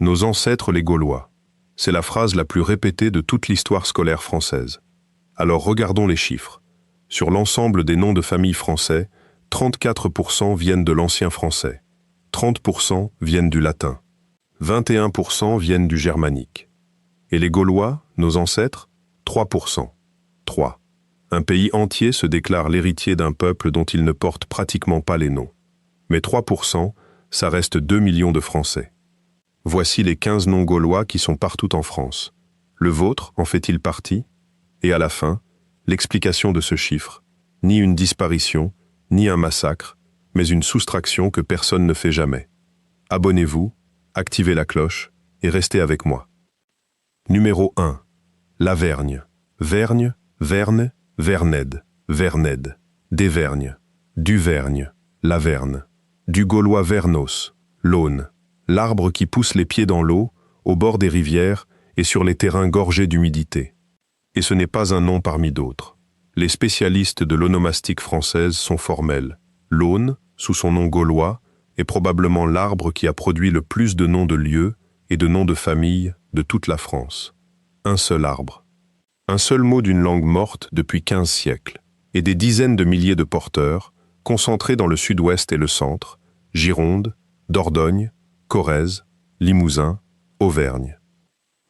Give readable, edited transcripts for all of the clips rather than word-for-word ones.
Nos ancêtres les Gaulois. C'est la phrase la plus répétée de toute l'histoire scolaire française. Alors regardons les chiffres. Sur l'ensemble des noms de famille français, 34% viennent de l'ancien français, 30% viennent du latin, 21% viennent du germanique. Et les Gaulois, nos ancêtres, 3%. 3. Un pays entier se déclare l'héritier d'un peuple dont il ne porte pratiquement pas les noms. Mais 3%, ça reste 2 millions de Français. Voici les 15 noms gaulois qui sont partout en France. Le vôtre en fait-il partie? Et à la fin, l'explication de ce chiffre. Ni une disparition, ni un massacre, mais une soustraction que personne ne fait jamais. Abonnez-vous, activez la cloche et restez avec moi. Numéro 1. Lavergne. Vergne, Verne, Vernède, Vernède, Dévergne, Duvergne, Laverne. Du gaulois Vernos, l'Aune. L'arbre qui pousse les pieds dans l'eau, au bord des rivières et sur les terrains gorgés d'humidité. Et ce n'est pas un nom parmi d'autres. Les spécialistes de l'onomastique française sont formels. L'Aune, sous son nom gaulois, est probablement l'arbre qui a produit le plus de noms de lieux et de noms de familles de toute la France. Un seul arbre. Un seul mot d'une langue morte depuis 15 siècles, et des dizaines de milliers de porteurs, concentrés dans le sud-ouest et le centre, Gironde, Dordogne, Corrèze, Limousin, Auvergne.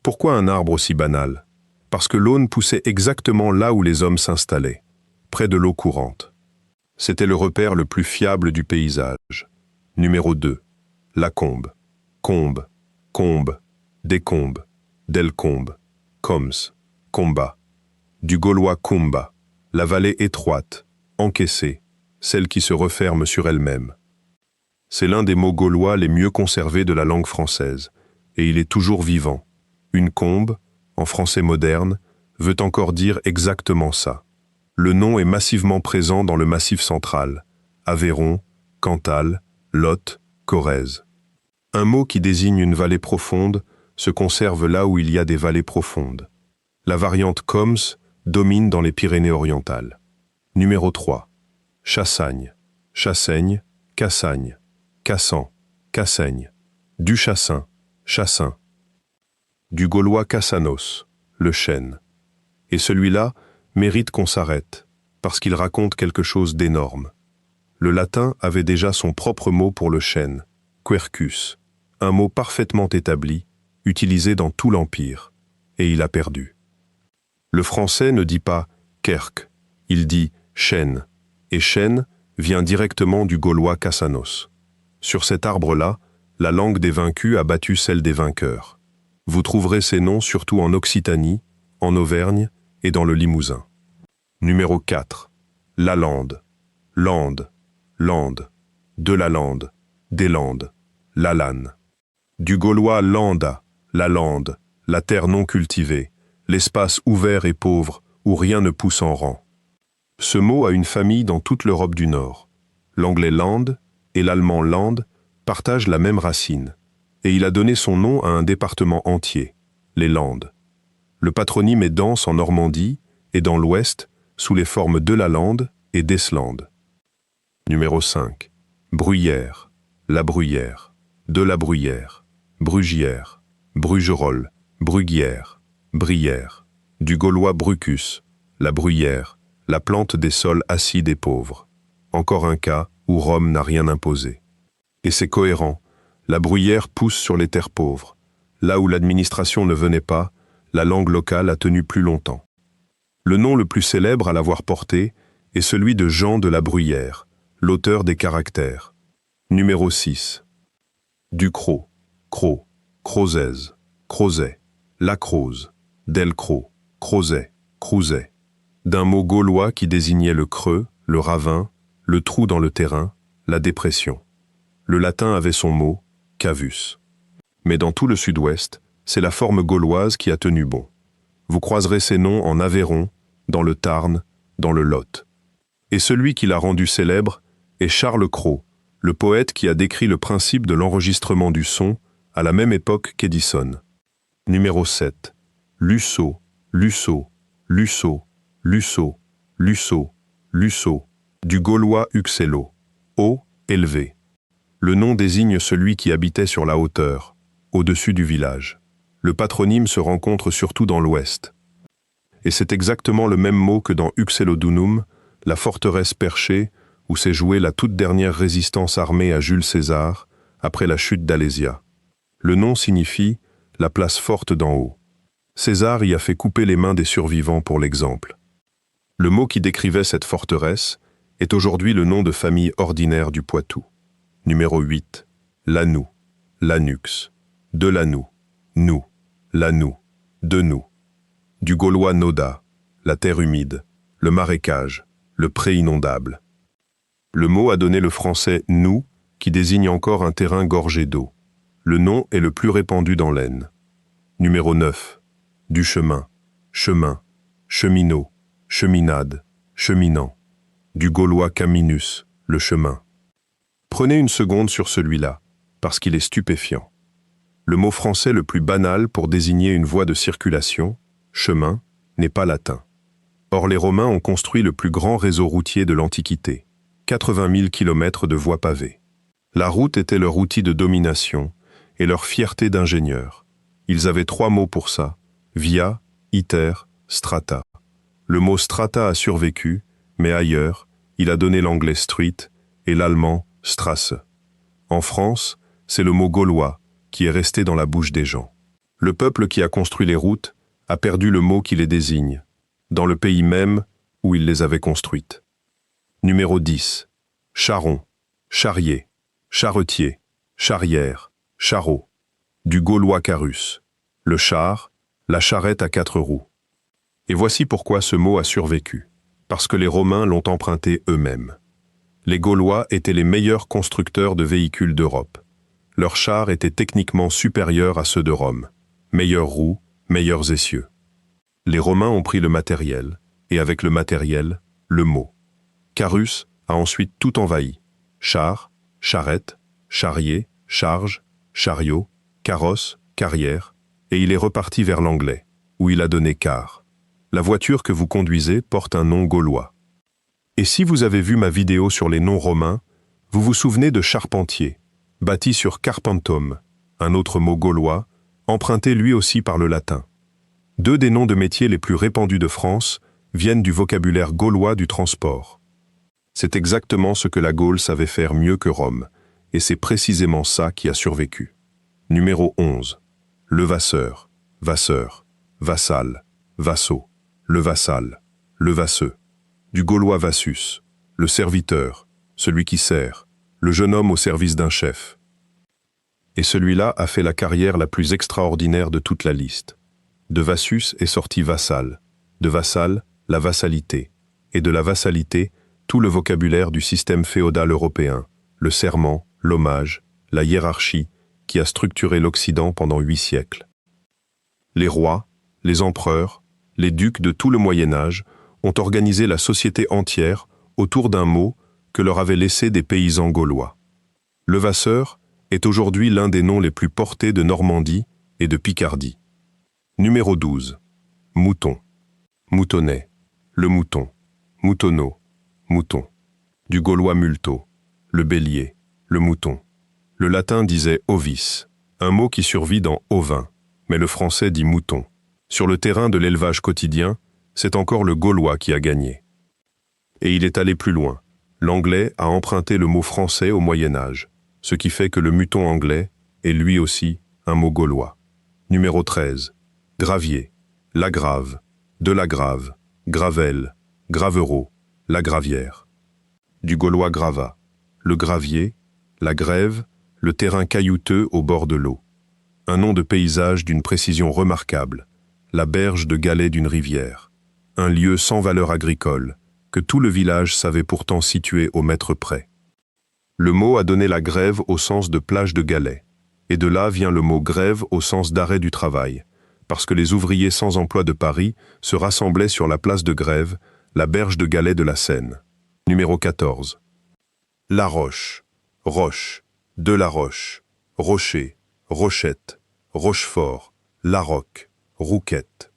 Pourquoi un arbre aussi banal? Parce que l'Aune poussait exactement là où les hommes s'installaient, près de l'eau courante. C'était le repère le plus fiable du paysage. Numéro 2. La Combe. Combe, Combe, Décombe, Delcombe, Coms, Combat. Du gaulois Kumba, la vallée étroite, encaissée, celle qui se referme sur elle-même. C'est l'un des mots gaulois les mieux conservés de la langue française, et il est toujours vivant. Une combe, en français moderne, veut encore dire exactement ça. Le nom est massivement présent dans le Massif central, Aveyron, Cantal, Lot, Corrèze. Un mot qui désigne une vallée profonde se conserve là où il y a des vallées profondes. La variante Coms domine dans les Pyrénées-Orientales. Numéro 3. Chassagne, Chassaigne, Cassagne, Cassan, Cassaigne, du Chassin, Chassin. Du gaulois Cassanos, le chêne. Et celui-là mérite qu'on s'arrête, parce qu'il raconte quelque chose d'énorme. Le latin avait déjà son propre mot pour le chêne, quercus, un mot parfaitement établi, utilisé dans tout l'Empire, et il a perdu. Le français ne dit pas kerk, il dit chêne, et chêne vient directement du gaulois Cassanos. Sur cet arbre-là, la langue des vaincus a battu celle des vainqueurs. Vous trouverez ces noms surtout en Occitanie, en Auvergne et dans le Limousin. Numéro 4. La Lande. Lande, Lande, de la Lande, des Landes, la Lanne. Du gaulois landa, la lande, la terre non cultivée, l'espace ouvert et pauvre où rien ne pousse en rang. Ce mot a une famille dans toute l'Europe du Nord. L'anglais land et l'allemand land partagent la même racine, et il a donné son nom à un département entier, les Landes. Le patronyme est dense en Normandie et dans l'Ouest sous les formes de la Lande et d'Esland. Numéro 5. Bruyère, la Bruyère, de la Bruyère, Brugière, Brugerolles, Bruguière, Brière. Du gaulois brucus, la bruyère, la plante des sols acides et pauvres. Encore un cas où Rome n'a rien imposé. Et c'est cohérent, la bruyère pousse sur les terres pauvres. Là où l'administration ne venait pas, la langue locale a tenu plus longtemps. Le nom le plus célèbre à l'avoir porté est celui de Jean de la Bruyère, l'auteur des caractères. Numéro 6. Ducrot, Cros, Crozèze, Crozet, Lacrose, Delcros, Crozet, Crouzet. D'un mot gaulois qui désignait le creux, le ravin, le trou dans le terrain, la dépression. Le latin avait son mot, cavus. Mais dans tout le sud-ouest, c'est la forme gauloise qui a tenu bon. Vous croiserez ces noms en Aveyron, dans le Tarn, dans le Lot. Et celui qui l'a rendu célèbre est Charles Cros, le poète qui a décrit le principe de l'enregistrement du son à la même époque qu'Edison. Numéro 7. Lusso, Lusso, Lusso, Lusso, Lusso, Lusso. Du gaulois uxello, haut, élevé. Le nom désigne celui qui habitait sur la hauteur. au-dessus du village. Le patronyme se rencontre surtout dans l'ouest. Et c'est exactement le même mot que dans Uxellodunum, la forteresse perchée, où s'est jouée la toute dernière résistance armée à Jules César, après la chute d'Alésia. Le nom signifie « la place forte d'en haut ». César y a fait couper les mains des survivants pour l'exemple. Le mot qui décrivait cette forteresse est aujourd'hui le nom de famille ordinaire du Poitou. Numéro 8. Lanou, Lanux, de Lanou, nous, Lanou, de nous. Du gaulois Noda, la terre humide, le marécage, le pré inondable. Le mot a donné le français « nous » qui désigne encore un terrain gorgé d'eau. Le nom est le plus répandu dans l'Aisne. Numéro 9. Du chemin, chemin, cheminot, cheminade, cheminant. Du gaulois caminus, le chemin. Prenez une seconde sur celui-là, parce qu'il est stupéfiant. Le mot français le plus banal pour désigner une voie de circulation, chemin, n'est pas latin. Or les Romains ont construit le plus grand réseau routier de l'Antiquité, 80 000 km de voies pavées. La route était leur outil de domination et leur fierté d'ingénieurs. Ils avaient 3 mots pour ça, via, iter, strata. Le mot strata a survécu, mais ailleurs, il a donné l'anglais street et l'allemand strasse. En France, c'est le mot gaulois qui est resté dans la bouche des gens. Le peuple qui a construit les routes a perdu le mot qui les désigne, dans le pays même où il les avait construites. Numéro 10. Charron, charrier, charretier, charrière, charreau. Du gaulois carus, le char, la charrette à 4 roues. Et voici pourquoi ce mot a survécu. Parce que les Romains l'ont emprunté eux-mêmes. Les Gaulois étaient les meilleurs constructeurs de véhicules d'Europe. Leurs chars étaient techniquement supérieurs à ceux de Rome. Meilleures roues, meilleurs essieux. Les Romains ont pris le matériel, et avec le matériel, le mot. Carus a ensuite tout envahi. Char, charrette, charrier, charge, chariot, carrosse, carrière, et il est reparti vers l'anglais, où il a donné car. La voiture que vous conduisez porte un nom gaulois. Et si vous avez vu ma vidéo sur les noms romains, vous vous souvenez de charpentier, bâti sur carpentum, un autre mot gaulois, emprunté lui aussi par le latin. 2 des noms de métiers les plus répandus de France viennent du vocabulaire gaulois du transport. C'est exactement ce que la Gaule savait faire mieux que Rome, et c'est précisément ça qui a survécu. Numéro 11. Levasseur, vasseur, vassal, vassau, le vassal, le vasseux. Du gaulois vassus, le serviteur, celui qui sert, le jeune homme au service d'un chef. Et celui-là a fait la carrière la plus extraordinaire de toute la liste. De vassus est sorti vassal, de vassal, la vassalité, et de la vassalité, tout le vocabulaire du système féodal européen, le serment, l'hommage, la hiérarchie, qui a structuré l'Occident pendant 8 siècles. Les rois, les empereurs, les ducs de tout le Moyen-Âge ont organisé la société entière autour d'un mot que leur avaient laissé des paysans gaulois. Levasseur est aujourd'hui l'un des noms les plus portés de Normandie et de Picardie. Numéro 12. Mouton. Moutonnet, le mouton, moutonneau, mouton. Du gaulois multo, le bélier, le mouton. Le latin disait ovis, un mot qui survit dans ovin, mais le français dit mouton. Sur le terrain de l'élevage quotidien, c'est encore le gaulois qui a gagné. Et il est allé plus loin. L'anglais a emprunté le mot français au Moyen-Âge, ce qui fait que le muton anglais est lui aussi un mot gaulois. Numéro 13. Gravier, la grave, de la grave, gravel, gravereau, la gravière. Du gaulois grava, le gravier, la grève, le terrain caillouteux au bord de l'eau. Un nom de paysage d'une précision remarquable, la berge de galets d'une rivière, un lieu sans valeur agricole, que tout le village savait pourtant situer au mètre près. Le mot a donné la grève au sens de plage de galets, et de là vient le mot grève au sens d'arrêt du travail, parce que les ouvriers sans emploi de Paris se rassemblaient sur la place de Grève, la berge de galets de la Seine. Numéro 14. La Roche, Roche, de la Roche, Rocher, Rochette, Rochefort, La Roque, Rouquette.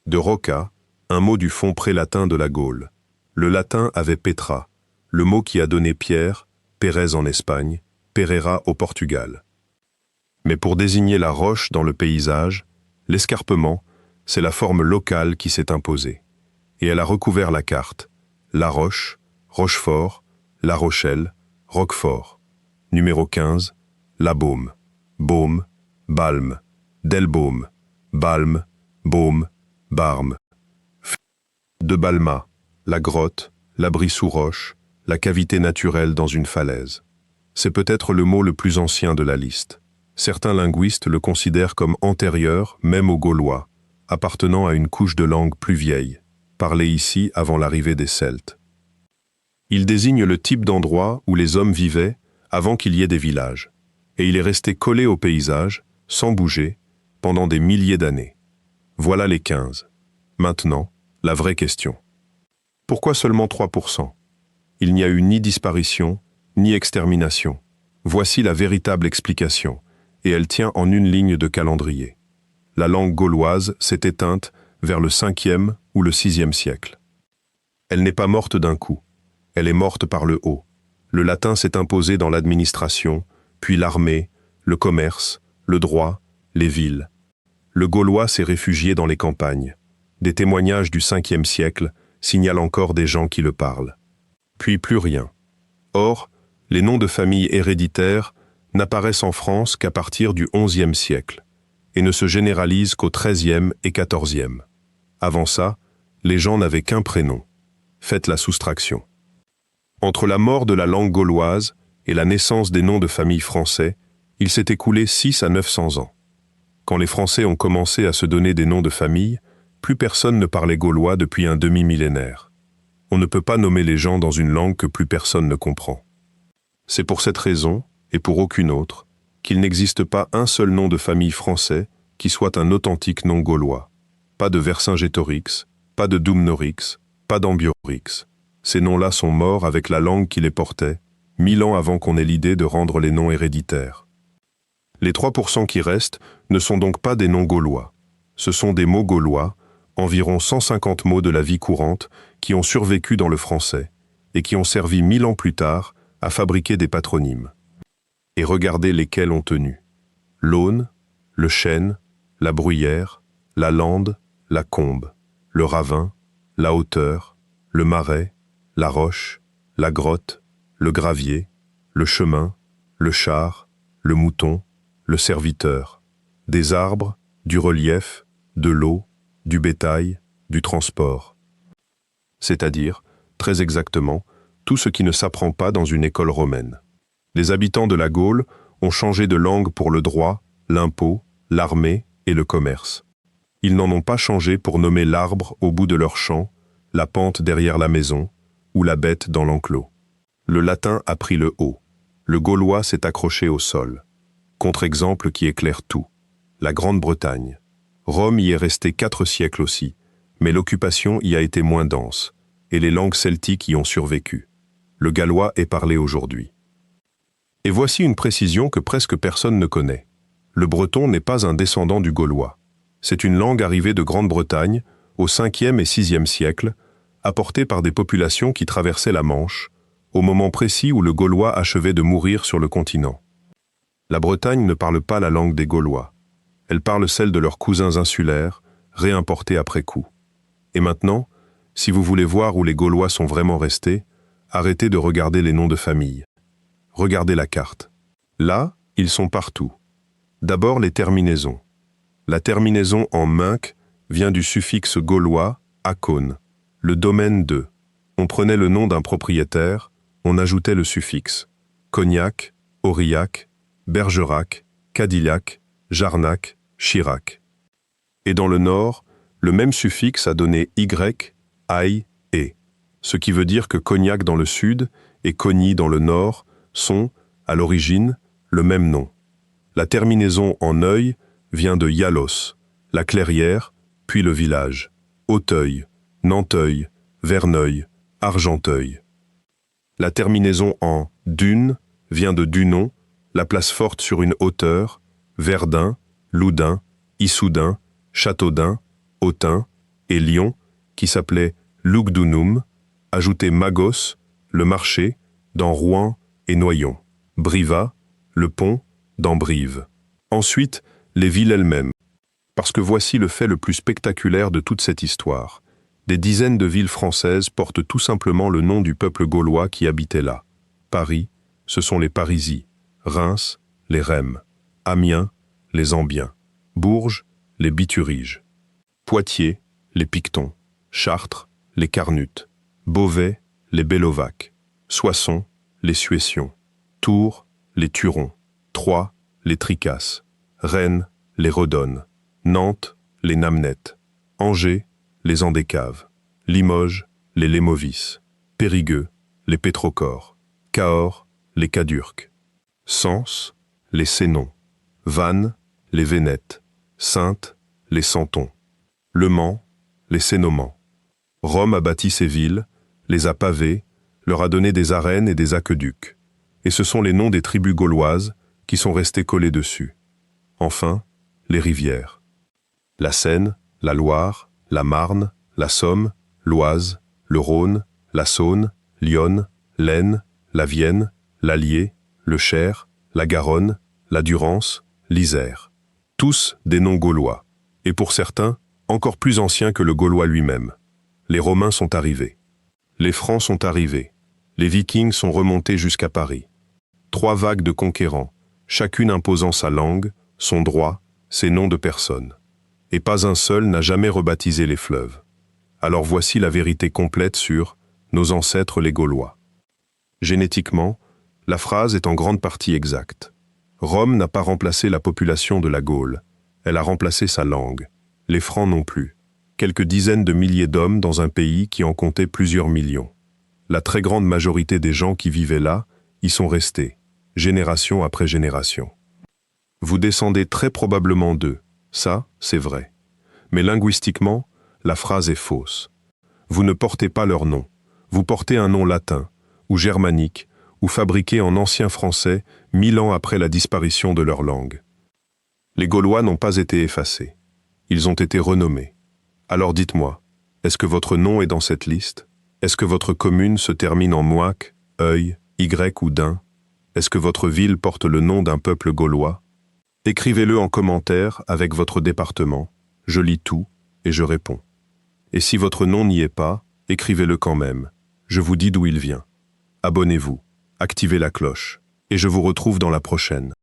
De Rocca, un mot du fond pré-latin de la Gaule. Le latin avait Petra, le mot qui a donné Pierre, Pérez en Espagne, Pereira au Portugal. Mais pour désigner la roche dans le paysage, l'escarpement, c'est la forme locale qui s'est imposée. Et elle a recouvert la carte. La Roche, Rochefort, La Rochelle, Roquefort. Numéro 15, La Baume, Baume, Balme, Delbaume, Balme, Baume, Barme. De Balma, la grotte, l'abri sous roche, la cavité naturelle dans une falaise. C'est peut-être le mot le plus ancien de la liste. Certains linguistes le considèrent comme antérieur même aux Gaulois, appartenant à une couche de langue plus vieille, parlée ici avant l'arrivée des Celtes. Il désigne le type d'endroit où les hommes vivaient avant qu'il y ait des villages, et il est resté collé au paysage, sans bouger, pendant des milliers d'années. Voilà les 15. Maintenant, la vraie question. Pourquoi seulement 3%? Il n'y a eu ni disparition, ni extermination. Voici la véritable explication, et elle tient en une ligne de calendrier. La langue gauloise s'est éteinte vers le 5e ou le 6e siècle. Elle n'est pas morte d'un coup, elle est morte par le haut. Le latin s'est imposé dans l'administration, puis l'armée, le commerce, le droit, les villes. Le gaulois s'est réfugié dans les campagnes. Des témoignages du 5e siècle signalent encore des gens qui le parlent. Puis plus rien. Or, les noms de famille héréditaires n'apparaissent en France qu'à partir du 11e siècle et ne se généralisent qu'au 13e et 14e. Avant ça, les gens n'avaient qu'un prénom. Faites la soustraction. Entre la mort de la langue gauloise et la naissance des noms de famille français, il s'est écoulé 6 à 900 ans. Quand les Français ont commencé à se donner des noms de famille, plus personne ne parlait gaulois depuis un demi-millénaire. On ne peut pas nommer les gens dans une langue que plus personne ne comprend. C'est pour cette raison, et pour aucune autre, qu'il n'existe pas un seul nom de famille français qui soit un authentique nom gaulois. Pas de Vercingétorix, pas de Dumnorix, pas d'Ambiorix. Ces noms-là sont morts avec la langue qui les portait, 1000 ans avant qu'on ait l'idée de rendre les noms héréditaires. Les 3% qui restent ne sont donc pas des noms gaulois. Ce sont des mots gaulois, environ 150 mots de la vie courante, qui ont survécu dans le français et qui ont servi 1000 ans plus tard à fabriquer des patronymes. Et regardez lesquels ont tenu. L'Aune, le Chêne, la Bruyère, la Lande, la Combe, le Ravin, la Hauteur, le Marais, la Roche, la Grotte, le Gravier, le Chemin, le Char, le Mouton, le Serviteur, des arbres, du relief, de l'eau, du bétail, du transport. C'est-à-dire, très exactement, tout ce qui ne s'apprend pas dans une école romaine. Les habitants de la Gaule ont changé de langue pour le droit, l'impôt, l'armée et le commerce. Ils n'en ont pas changé pour nommer l'arbre au bout de leur champ, la pente derrière la maison ou la bête dans l'enclos. Le latin a pris le haut. Le gaulois s'est accroché au sol. Contre-exemple qui éclaire tout. La Grande-Bretagne. Rome y est restée 4 siècles aussi, mais l'occupation y a été moins dense, et les langues celtiques y ont survécu. Le gallois est parlé aujourd'hui. Et voici une précision que presque personne ne connaît. Le breton n'est pas un descendant du gaulois. C'est une langue arrivée de Grande-Bretagne au 5e et 6e siècle, apportée par des populations qui traversaient la Manche, au moment précis où le gaulois achevait de mourir sur le continent. La Bretagne ne parle pas la langue des Gaulois. Elle parle celle de leurs cousins insulaires, réimportés après coup. Et maintenant, si vous voulez voir où les Gaulois sont vraiment restés, arrêtez de regarder les noms de famille. Regardez la carte. Là, ils sont partout. D'abord les terminaisons. La terminaison en minc vient du suffixe gaulois acone, le domaine de. On prenait le nom d'un propriétaire, on ajoutait le suffixe. Cognac, Aurillac, Bergerac, Cadillac, Jarnac, Chirac. Et dans le nord, le même suffixe a donné y, aïe, et, ce qui veut dire que Cognac dans le sud et Cogny dans le nord sont, à l'origine, le même nom. La terminaison en œil vient de Yalos, la clairière, puis le village, Auteuil, Nanteuil, Verneuil, Argenteuil. La terminaison en dune vient de Dunon, la place forte sur une hauteur, Verdun, Loudun, Issoudun, Châteaudun, Autun et Lyon, qui s'appelait Lugdunum, ajoutez Magos, le marché, dans Rouen et Noyon, Briva, le pont, dans Brive. Ensuite, les villes elles-mêmes. Parce que voici le fait le plus spectaculaire de toute cette histoire. Des dizaines de villes françaises portent tout simplement le nom du peuple gaulois qui habitait là. Paris, ce sont les Parisis. Reims, les Rèmes. Amiens, les Ambiens. Bourges, les Bituriges. Poitiers, les Pictons. Chartres, les Carnutes. Beauvais, les Bellovaques. Soissons, les Suessiens. Tours, les Turons. Troyes, les Tricasses. Rennes, les Redonnes. Nantes, les Namnettes. Angers, les Andécaves. Limoges, les Lémovis. Périgueux, les Pétrocors. Cahors, les Cadurques. Sens, les Sénons. Vannes, les Vénètes. Saintes, les Santons. Le Mans, les Cénomans. Rome a bâti ces villes, les a pavées, leur a donné des arènes et des aqueducs. Et ce sont les noms des tribus gauloises qui sont restés collés dessus. Enfin, les rivières. La Seine, la Loire, la Marne, la Somme, l'Oise, le Rhône, la Saône, l'Yonne, l'Aisne, la Vienne, l'Allier, le Cher, la Garonne, la Durance, l'Isère. Tous des noms gaulois, et pour certains, encore plus anciens que le Gaulois lui-même. Les Romains sont arrivés. Les Francs sont arrivés. Les Vikings sont remontés jusqu'à Paris. 3 vagues de conquérants, chacune imposant sa langue, son droit, ses noms de personnes. Et pas un seul n'a jamais rebaptisé les fleuves. Alors voici la vérité complète sur nos ancêtres les Gaulois. Génétiquement, la phrase est en grande partie exacte. Rome n'a pas remplacé la population de la Gaule, elle a remplacé sa langue. Les Francs non plus. Quelques dizaines de milliers d'hommes dans un pays qui en comptait plusieurs millions. La très grande majorité des gens qui vivaient là y sont restés, génération après génération. Vous descendez très probablement d'eux, ça, c'est vrai. Mais linguistiquement, la phrase est fausse. Vous ne portez pas leur nom, vous portez un nom latin, ou germanique, ou fabriqué en ancien français 1000 ans après la disparition de leur langue. Les Gaulois n'ont pas été effacés. Ils ont été renommés. Alors dites-moi, est-ce que votre nom est dans cette liste? Est-ce que votre commune se termine en Moac, Œil, Y ou Dain? Est-ce que votre ville porte le nom d'un peuple gaulois? Écrivez-le en commentaire avec votre département. Je lis tout et je réponds. Et si votre nom n'y est pas, écrivez-le quand même. Je vous dis d'où il vient. Abonnez-vous, activez la cloche, et je vous retrouve dans la prochaine.